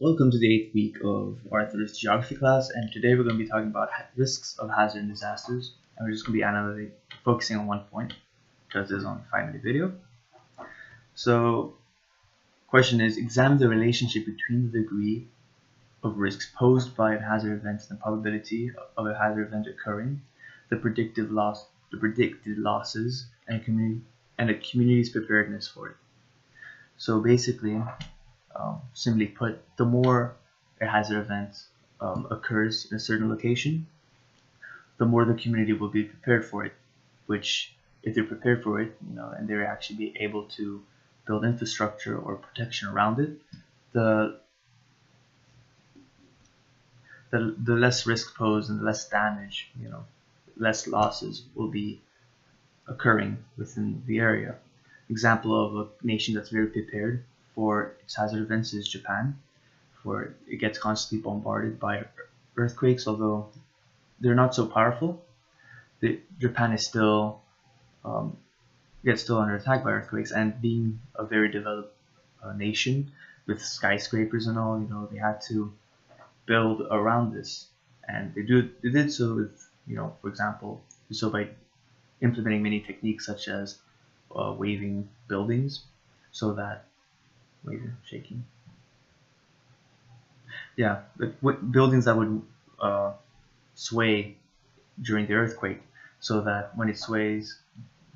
Welcome to the 8th week of Arthur's geography class, and today we're going to be talking about risks of hazard and disasters, and we're just going to be focusing on one point because this is only a 5-minute video. So, question is, examine the relationship between the degree of risks posed by a hazard event and the probability of a hazard event occurring, the predicted losses, and a community's preparedness for it. So basically, simply put, the more a hazard event occurs in a certain location, the more the community will be prepared for it. Which, if they're prepared for it, and they're actually be able to build infrastructure or protection around it, the less risk posed and the less damage, less losses will be occurring within the area. Example of a nation that's very prepared for its hazard events is Japan, where it gets constantly bombarded by earthquakes. Although they're not so powerful, Japan is still gets under attack by earthquakes, and being a very developed nation with skyscrapers and all, they had to build around this, and they did so with, for example, so by implementing many techniques such as waving buildings, so that buildings that would sway during the earthquake, so that when it sways,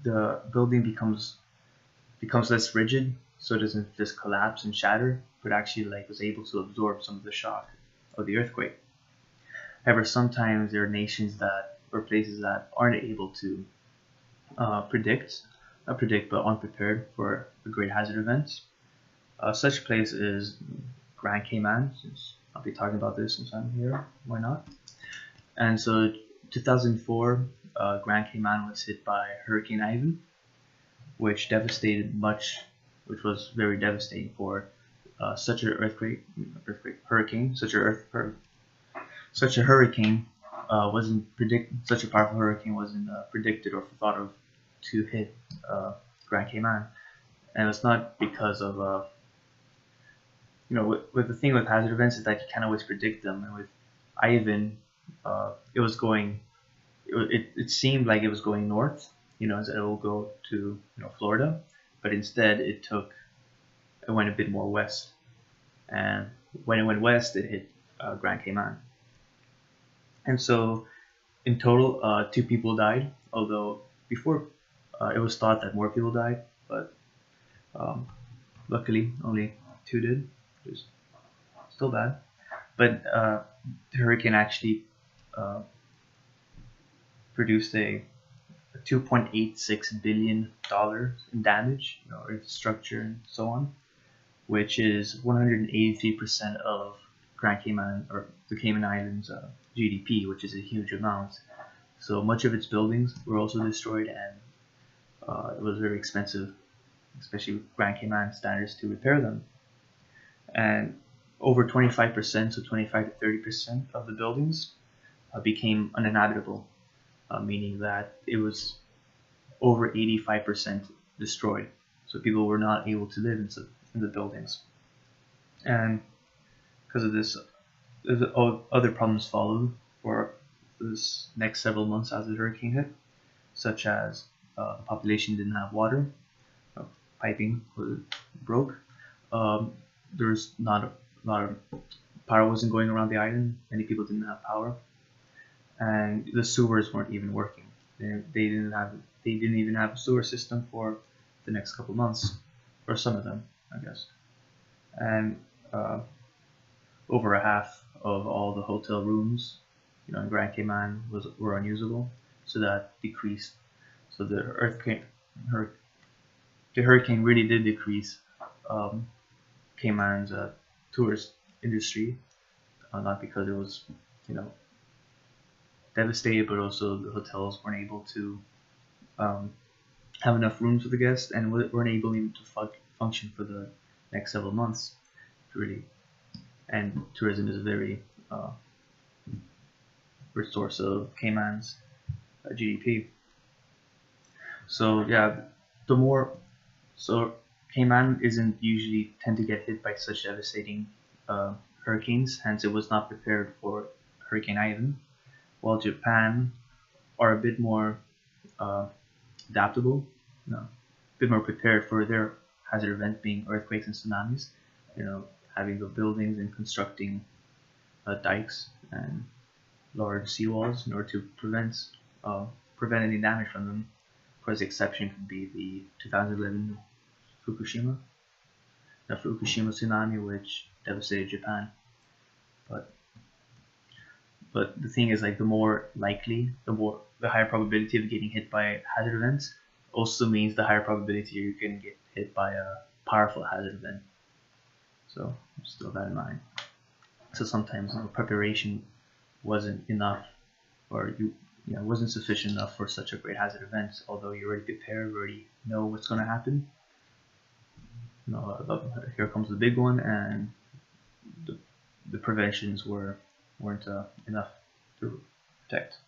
the building becomes less rigid, so it doesn't just collapse and shatter, but actually was able to absorb some of the shock of the earthquake. However, sometimes there are nations or places that aren't able to predict but unprepared for the great hazard events. Such place is Grand Cayman, since I'll be talking about this since I'm here. Why not? And so 2004, Grand Cayman was hit by Hurricane Ivan, which was very devastating for such a hurricane wasn't predicted or thought of to hit Grand Cayman. And it's not because of with the thing with hazard events is that you can't always predict them. And with Ivan, it seemed like it was going north, as it will go to Florida, but instead it went a bit more west, and when it went west, it hit Grand Cayman. And so in total, 2 people died, although before it was thought that more people died, but luckily only 2 did, which is still bad. But the hurricane actually produced a $2.86 billion in damage, infrastructure and so on, which is 183% of Grand Cayman, or the Cayman Islands GDP, which is a huge amount. So much of its buildings were also destroyed, and it was very expensive, especially with Grand Cayman standards, to repair them. And over 25%, so 25 to 30% of the buildings became uninhabitable, meaning that it was over 85% destroyed. So people were not able to live in the buildings. And because of this, other problems followed for this next several months as the hurricane hit, such as the population didn't have water, piping broke, there's not a lot of power wasn't going around the island, many people didn't have power, and the sewers weren't even working. They didn't even have a sewer system for the next couple of months, or some of them, I guess. And over a half of all the hotel rooms, in Grand Cayman were unusable, so that decreased. So the hurricane really did decrease Cayman's tourist industry, not because it was devastated, but also the hotels weren't able to have enough rooms for the guests, and weren't able even to function for the next several months, really. And tourism is a very rich source of Cayman's GDP. So yeah, Cayman isn't usually tend to get hit by such devastating hurricanes, hence it was not prepared for Hurricane Ivan, while Japan are a bit more adaptable, a bit more prepared for their hazard event being earthquakes and tsunamis, having the buildings and constructing dikes and large seawalls in order to prevent any damage from them. Of course, the exception could be the 2011 Fukushima tsunami, which devastated Japan. But the thing is, like, the more likely, the higher probability of getting hit by hazard events also means the higher probability you're going to get hit by a powerful hazard event. So just keep that in mind. So sometimes preparation wasn't enough, or wasn't sufficient enough for such a great hazard event. Although you're already prepared, you already know what's going to happen. Here comes the big one, and the preventions weren't enough to protect.